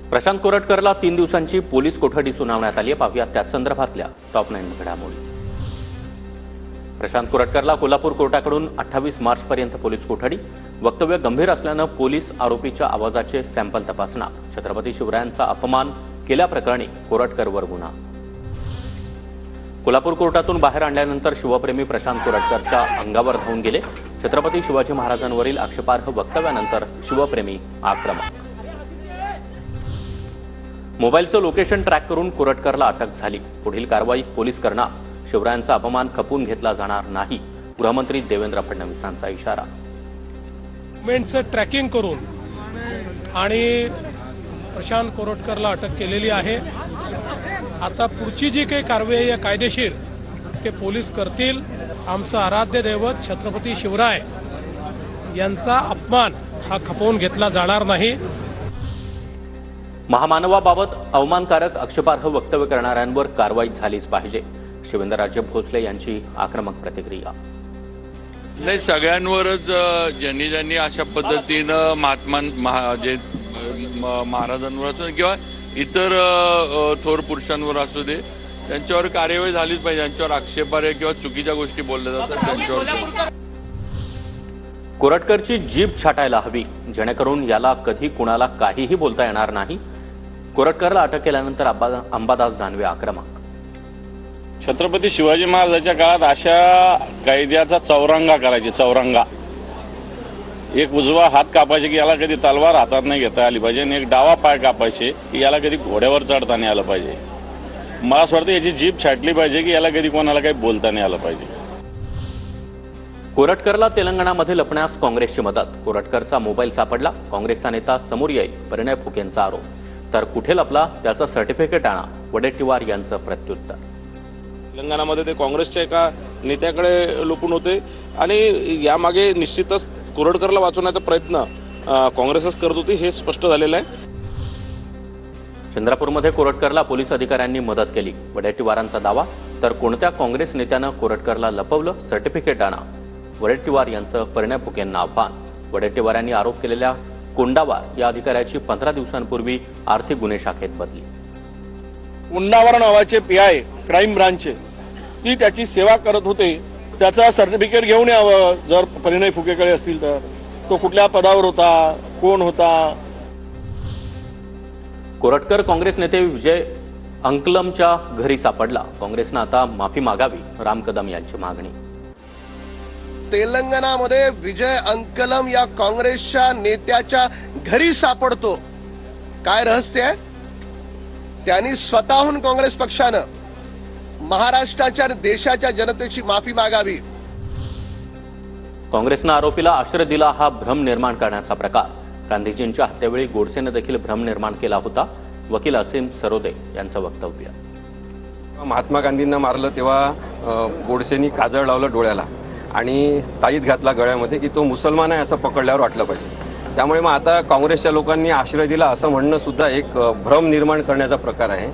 प्रशांत कोरटकरला 3 दिवसांची पोलीस कोठडी सुनावण्यात आली आहे। पाहूया त्या संदर्भातल्या टॉप 9 घडामोडी। प्रशांत कोरटकरला कोल्हापूर कोर्टाकडून 28 मार्चपर्यंत पोलीस कोठडी। वक्तव्य गंभीर असल्यानं पोलीस आरोपीच्या आवाजाचे सॅम्पल तपासणार। छत्रपती शिवरायांचा अपमान केल्याप्रकरणी कोरटकरवर गुन्हा। कोल्हापूर कोर्टातून बाहेर आणल्यानंतर शिवप्रेमी प्रशांत कोरटकरच्या अंगावर धावून गेले। छत्रपती शिवाजी महाराजांवरील आक्षेपार्ह वक्तव्यानंतर शिवप्रेमी आक्रमक। मोबाईलचं लोकेशन ट्रॅक करून कोरटकरला अटक झाली। पुढील कारवाई पोलीस करणार। शिवरायांचा अपमान खपून घेतला जाणार नाही। गृहमंत्री देवेंद्र फडणवीसांचा इशारा। डॉक्युमेंटचं ट्रॅकिंग करून आणि प्रशांत कोरटकरला अटक केलेली आहे। आता पुढची जी काही कारवाई आहे कायदेशीर ते पोलीस करतील। आमचं आराध्य दैवत छत्रपती शिवराय यांचा अपमान हा खपवून घेतला जाणार नाही। महामानवाबाबत अवमानकारक आक्षेपार्ह वक्तव्य करणाऱ्यांवर कारवाई झालीच पाहिजे। शिवेंद्रराजे भोसले यांची आक्रमक प्रतिक्रिया। नाही, सगळ्यांवरच ज्यांनी अशा पद्धतीनं महाराजांवर असो किंवा इतर थोर पुरुषांवर असू दे त्यांच्यावर कार्यवाही झालीच पाहिजे। त्यांच्यावर आक्षेपार्ह किंवा चुकीच्या गोष्टी बोलल्या जातात त्यांच्यावर। कोरटकरची जीभ छाटायला हवी जेणेकरून याला कधी कुणाला काहीही बोलता येणार नाही। कोरटकरला अटक केल्यानंतर अंबादास दानवे आक्रमक। छत्रपती शिवाजी महाराजांच्या काळात अशा कायद्याचा चौरंगा करायचे। चौरंगा एक उजवा हात कापायचे की याला कधी तलवार हातात नाही घेता आली पाहिजे आणि एक डावा पाय कापायचे की याला कधी घोड्यावर चढता नाही आलं पाहिजे। मला असं वाटतं याची जीभ छाटली पाहिजे की याला कधी कोणाला काही बोलता नाही आलं पाहिजे। कोरटकरला तेलंगणामध्ये लपण्यास काँग्रेसची मदत। कोरटकरचा मोबाईल सापडला। काँग्रेसचा नेता समोर येईल परिणय फुकेंचा आरोप। तर कुठे लपला त्याचं सर्टिफिकेट आणा वडेट्टीवार यांचं प्रत्युत्तर। तेलंगणामध्ये ते काँग्रेसच्या एका नेत्याकडे लपून होते आणि यामागे निश्चितच कोरटकरला वाचवण्याचा प्रयत्न काँग्रेसच करत होती हे स्पष्ट झालेलं आहे। चंद्रपूरमध्ये कोरटकरला पोलीस अधिकाऱ्यांनी मदत केली। वडेट्टीवारांचा दावा। तर कोणत्या काँग्रेस नेत्यानं कोरटकरला लपवलं सर्टिफिकेट आणा। वडेट्टीवार यांचं परिणय फुकेंना आव्हान। वडेट्टीवारांनी आरोप केलेल्या कोंडावार या अधिकाऱ्याची 15 दिवसांपूर्वी आर्थिक गुन्हे शाखेत बदली। कोंडावार नावाचे पीआय क्राईम ब्रांचचे ती त्याची सेवा करत होते। त्याचा सर्टिफिकेट घेऊन यावं जर परिणय फुकेकडे असतील तर। तो कुठल्या पदावर होता, कोण होता। कोरटकर काँग्रेस नेते विजय अंकलमच्या घरी सापडला। काँग्रेसनं आता माफी मागावी राम कदम यांची मागणी। तेलंगणामध्ये विजय अंकलम या काँग्रेसच्या नेत्याच्या घरी सापडतो। काय रहस्य आहे? त्यांनी स्वतःहून काँग्रेस पक्षानं महाराष्ट्राच्या देशाच्या जनतेची माफी मागावी। काँग्रेसनं आरोपीला आश्रय दिला हा भ्रम निर्माण करण्याचा प्रकार। गांधीजींच्या हत्येवेळी गोडसेनं देखील भ्रम निर्माण केला होता। वकील असीम सरोदे यांचं वक्तव्य। महात्मा गांधींना मारलं तेव्हा गोडसेनी काजळ लावलं डोळ्याला आणि ताईत घातला गळ्यामध्ये की तो मुसलमान आहे असं पकडल्यावर वाटलं पाहिजे। त्यामुळे मग आता काँग्रेसच्या लोकांनी आश्रय दिला असं म्हणणं सुद्धा एक भ्रम निर्माण करण्याचा प्रकार आहे।